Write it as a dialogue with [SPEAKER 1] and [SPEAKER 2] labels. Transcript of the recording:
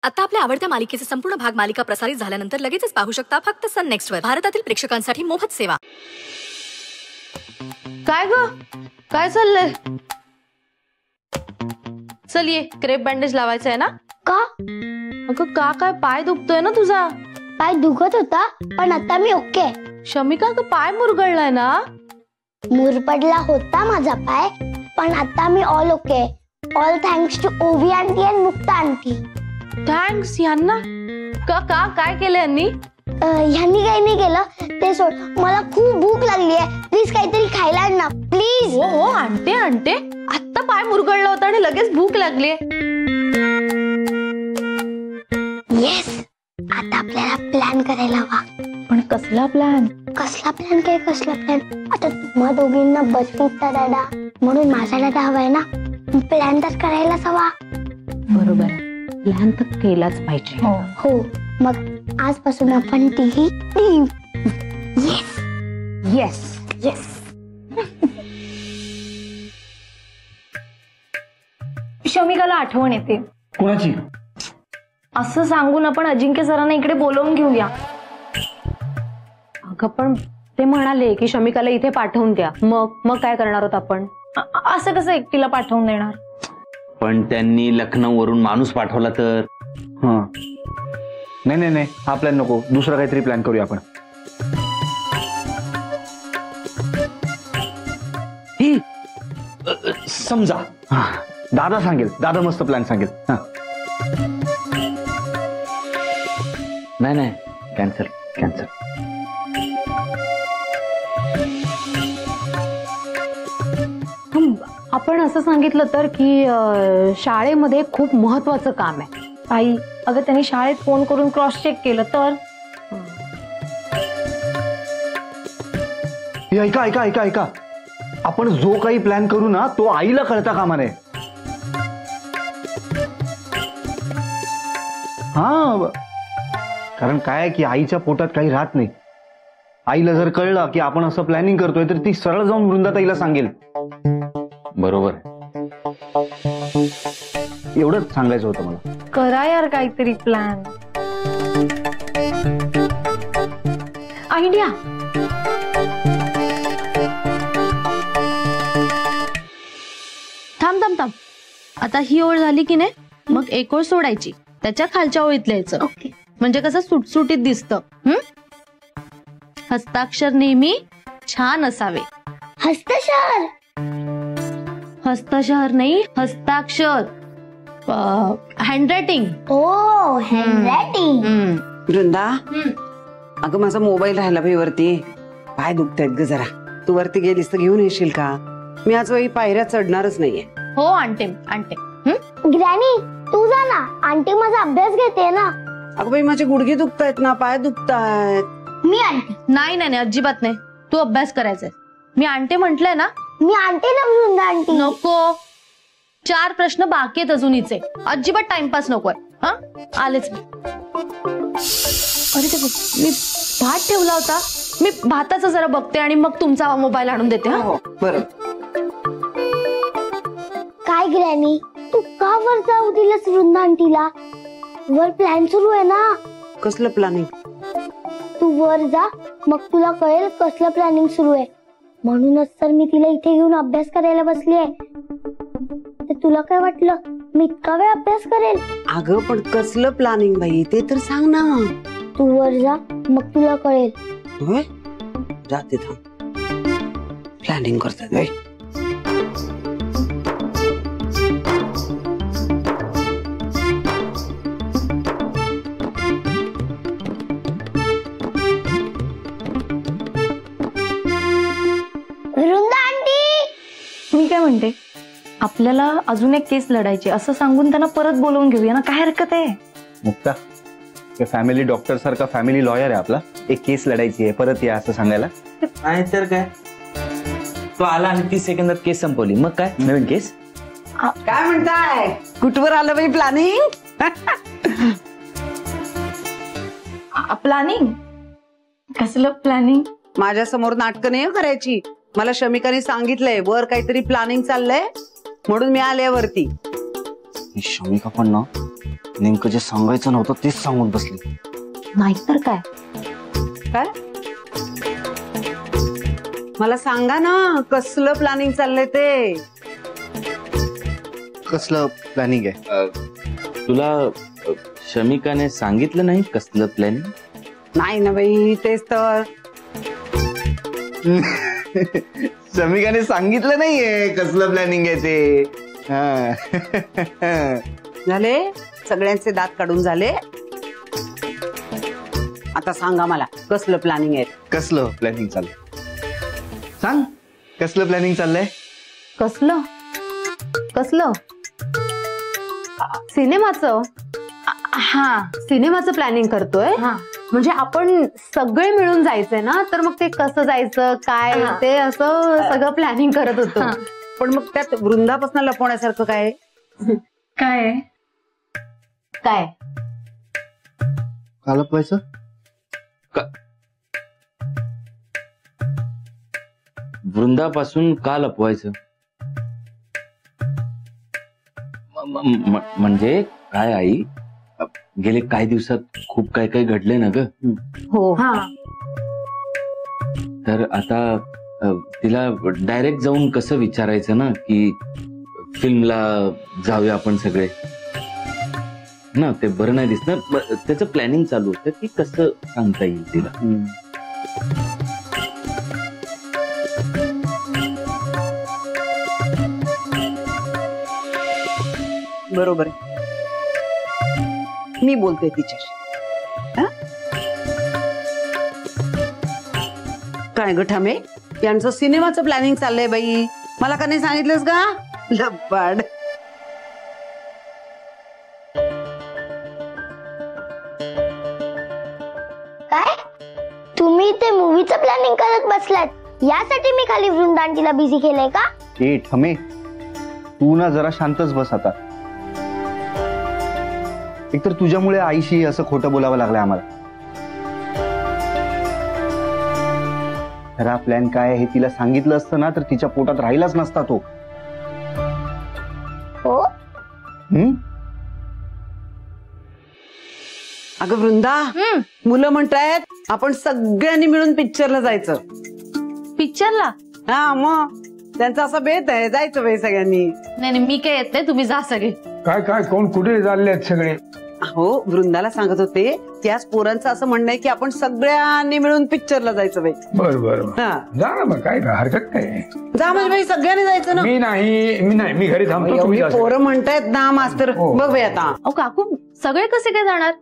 [SPEAKER 1] आता आपल्या आवडत्या मालिकेचे संपूर्ण भाग मालिका प्रसारित झाल्यानंतर लगेचच पाहू शकता फक्त सन नेक्स्ट वर. भारतातील प्रेक्षकांसाठी मोफत सेवा.
[SPEAKER 2] काय ग, काय चाललंय? चल ये, क्रेप बँडेज लावायचं आहे ना?
[SPEAKER 3] का?
[SPEAKER 2] अगं का, काय पाय दुखतोय ना तुझा?
[SPEAKER 3] पाय दुखत होता पण आता मी ओके.
[SPEAKER 2] शमिका, का पाय मुरगळलाय ना?
[SPEAKER 3] मुरपडला होता माझा पाय पण आता मी all okay. All thanks to Ovi aunty आणि मुक्ता आंटी.
[SPEAKER 2] थँक्स यांना? का का काय केलं यांनी?
[SPEAKER 3] यांनी काही नाही केलं, ते सोड. मला खूप भूक लागली आहे, प्लीज काहीतरी खायला आण ना प्लीज.
[SPEAKER 2] हो हो आणते आणते. आता पाय मुरगळला होता आणि लगेच भूक लागली.
[SPEAKER 3] येस, आता आपल्याला प्लॅन करायला हवा.
[SPEAKER 2] पण कसला प्लॅन?
[SPEAKER 3] कसला प्लॅन काय कसला प्लॅन? आता तुम्हा दोघींना बसवीचा डाडा म्हणून माझा डाडा हवाय ना. प्लॅन तर करायलाच हवा.
[SPEAKER 2] बरोबर, प्लॅन तर केलाच पाहिजे.
[SPEAKER 3] हो, मग आजपासून आपण तिघी टीम. Yes
[SPEAKER 2] yes yes. शमिकाला आठवण येते.
[SPEAKER 4] कोणाची?
[SPEAKER 2] असं सांगून आपण अजिंक्य सरांना इकडे बोलवून घेऊया. अगं पण ते म्हणाले की शमिकाला इथे पाठवून द्या. मग काय करणार आहोत आपण? असं कसं एकटीला पाठवून देणार?
[SPEAKER 4] पण त्यांनी लखनौ वरून माणूस पाठवला तर?
[SPEAKER 5] नाही नाही नाही, हा प्लॅन नको, दुसरा काहीतरी प्लॅन करूया आपण.
[SPEAKER 4] ही समजा
[SPEAKER 5] दादा सांगेल, दादा मस्त प्लॅन सांगेल.
[SPEAKER 4] नाही नाही, कॅन्सल कॅन्सल.
[SPEAKER 2] आपण असं सांगितलं तर की शाळेमध्ये खूप महत्वाचं काम आहे. आई, अगं त्यांनी शाळेत फोन करून क्रॉस चेक केलं तर?
[SPEAKER 5] ऐका ऐका ऐका ऐका, आपण जो काही प्लॅन करू ना तो आईला कळता कामा नये. कारण काय की आईच्या पोटात काही राहत नाही. आईला जर कळलं की आपण असं प्लॅनिंग करतोय तर ती सरळ जाऊन वृंदाताईला सांगेल.
[SPEAKER 4] बरोबर,
[SPEAKER 5] एवढंच सांगायचं होतं मला.
[SPEAKER 2] करा यार काहीतरी प्लॅन. आयडिया. थांब थांब थांब, आता ही ओळ झाली की नाही, मग एक ओळ सोडायची, त्याच्या खालच्या ओळीत लिहायचं.
[SPEAKER 3] ओके.
[SPEAKER 2] म्हणजे कसं सुटसुटीत दिसतं. हस्ताक्षर नेहमी छान असावे.
[SPEAKER 3] हस्तक्षर?
[SPEAKER 2] हस्तक्षर नाही, हस्ताक्षर. हँडरायटिंग.
[SPEAKER 3] ओ, हँडरायटिंग.
[SPEAKER 6] वृंदा, अगं माझा मोबाईल राहिला भाई वरती. पाय दुखतायत ग जरा. तू वरती गेलीस तर घेऊन येशील का? मी आज वही पायऱ्या चढणारच नाहीये.
[SPEAKER 2] हो आणते आणते.
[SPEAKER 3] ग्रॅनी, तू जा ना, आंटी माझा अभ्यास घेते ना.
[SPEAKER 6] अगं बाई माझे गुडघे दुखतायत ना, पाय दुखतायत.
[SPEAKER 3] मी आणते.
[SPEAKER 2] नाही नाही अजिबात नाही, तू अभ्यास करायचाय. मी आणते म्हंटलंय ना.
[SPEAKER 3] मी आणते ना वृंदा आंटी.
[SPEAKER 2] नको, 4 प्रश्न बाकी आहेत अजूनचे. अजिबात टाइमपास नकोय. आलेच मी. अरे ते मी भात ठेवला होता, मी भाताचं जरा बघते आणि मग तुमचा मोबाईल आणून देते.
[SPEAKER 6] हो बरं.
[SPEAKER 3] काय ग्रॅनी, तू का वर जाऊ दिलंस वृंदा आंटीला? वर प्लॅन सुरू आहे ना.
[SPEAKER 6] कसलं प्लॅनिंग?
[SPEAKER 3] तू वर जा, मग तुला कळेल कसलं प्लॅनिंग सुरू आहे. म्हणूनच तर मी तिला इथे घेऊन अभ्यास करायला बसली आहे. तर तुला काय वाटलं मी इतका वेळ अभ्यास करेल?
[SPEAKER 6] अगं पण कसलं प्लॅनिंग बाई, ते तर सांग ना.
[SPEAKER 3] तू वर जा, मग तुला कळेल.
[SPEAKER 6] होय, जाते थांब. प्लॅनिंग करतात बाई.
[SPEAKER 3] वृंदा आंटी,
[SPEAKER 2] मी काय म्हणते, आपल्याला अजून एक केस लढायची असं सांगून त्यांना परत बोलवून घेऊया ना. काय हरकत आहे?
[SPEAKER 5] मुक्ता, फॅमिली डॉक्टर सारखा फॅमिली लॉयर आहे आपला. एक केस लढायची आहे, परत या असं सांगायला.
[SPEAKER 4] नाही तर काय, तो आला आणि 30 सेकंदात केस संपवली. मग काय नवीन केस?
[SPEAKER 6] काय म्हणताय? कुठवर आलं बाई प्लॅनिंग?
[SPEAKER 2] प्लॅनिंग? कसलं प्लॅनिंग?
[SPEAKER 6] माझ्या समोर नाटकं नाही करायची. मला शमिकाने सांगितलंय वर काहीतरी प्लॅनिंग चाललंय म्हणून मी आले वरती.
[SPEAKER 5] ही शमिका पण ना नेमकं जे सांगायचं नव्हतं तेच सांगून बसली.
[SPEAKER 2] नाहीतर काय.
[SPEAKER 6] काय मला सांगा ना कसलं प्लॅनिंग चाललंय ते.
[SPEAKER 5] कसलं प्लॅनिंग आहे?
[SPEAKER 4] तुला शमिकाने सांगितलं नाही कसलं प्लॅनिंग?
[SPEAKER 6] नाही ना बाई तेच तर.
[SPEAKER 5] शमिकाने सांगितलं नाहीये कसलं प्लॅनिंग आहे ते.
[SPEAKER 6] झाले सगळ्यांचे दात काढून झाले. आता सांगा मला कसलं प्लॅनिंग आहे.
[SPEAKER 5] कसलं प्लॅनिंग चाललंय सांग. कसलं प्लॅनिंग चाललंय?
[SPEAKER 2] कसलं कसलं? सिनेमाचं. हा सिनेमाचं प्लॅनिंग करतोय. म्हणजे आपण सगळे मिळून जायचंय ना, तर मग ते कसं जायचं काय ते असं सगळं प्लॅनिंग करत होतो.
[SPEAKER 6] पण मग त्यात वृंदापासून लपवण्यासारखं काय?
[SPEAKER 2] काय काय
[SPEAKER 5] का लपवायचं?
[SPEAKER 4] वृंदापासून का लपवायचं? म्हणजे काय आई, गेले काही दिवसात खूप काय काय घडलंय ना ग.
[SPEAKER 2] हो
[SPEAKER 4] तर आता तिला डायरेक्ट जाऊन कसं विचारायचं ना की फिल्मला जाऊया आपण सगळे ना, ते बरं नाही दिसणार. त्याचं प्लॅनिंग चालू होतं की कसं सांगता येईल तिला.
[SPEAKER 6] बरोबर आहे. मी बोलते तिच्याशी. काय ग ठामे, यांचं सिनेमाचं प्लॅनिंग चाललंय बाई. मला का नाही सांगितलंस का? लबाड.
[SPEAKER 3] काय तुम्ही ते मूवीचं प्लॅनिंग करत बसलात? यासाठी मी खाली वृंदांतीला बिझी केलंय का?
[SPEAKER 5] ए ठमे, तू ना जरा शांतच बस आता. एकतर तुझ्यामुळे आईशी असं खोटं बोलावं लागलं आम्हाला. खरा प्लॅन काय हे तिला सांगितलं असतं ना तर तिच्या पोटात राहिलाच नसता तो.
[SPEAKER 3] हो
[SPEAKER 6] अगं वृंदा, मुलं म्हणतायत आपण सगळ्यांनी मिळून पिक्चरला जायचं.
[SPEAKER 2] पिक्चरला?
[SPEAKER 6] हा मग त्यांचा असा बेत आहे, जायचं बाई सगळ्यांनी.
[SPEAKER 2] नाही मी काय येत नाही, तुम्ही जा सगळे.
[SPEAKER 7] काय काय कोण कुठे चालले आहेत सगळे?
[SPEAKER 6] हो वृंदाला सांगत होते त्याच पोरांचं असं म्हणणं आहे की आपण सगळ्यांनी मिळून पिक्चरला जायचं बाई.
[SPEAKER 7] बर बर
[SPEAKER 6] हा
[SPEAKER 7] जा ना मग, काय हरकत काय.
[SPEAKER 6] जा म्हणजे बाई सगळ्यांनी जायचं ना.
[SPEAKER 7] मी नाही मी घरी थांबतो. तुम्ही जा.
[SPEAKER 6] पोरं म्हणतायत ना मास्तर.
[SPEAKER 7] हो.
[SPEAKER 6] बघ बाई आता.
[SPEAKER 2] अहो काकू सगळे कसे काय जाणार?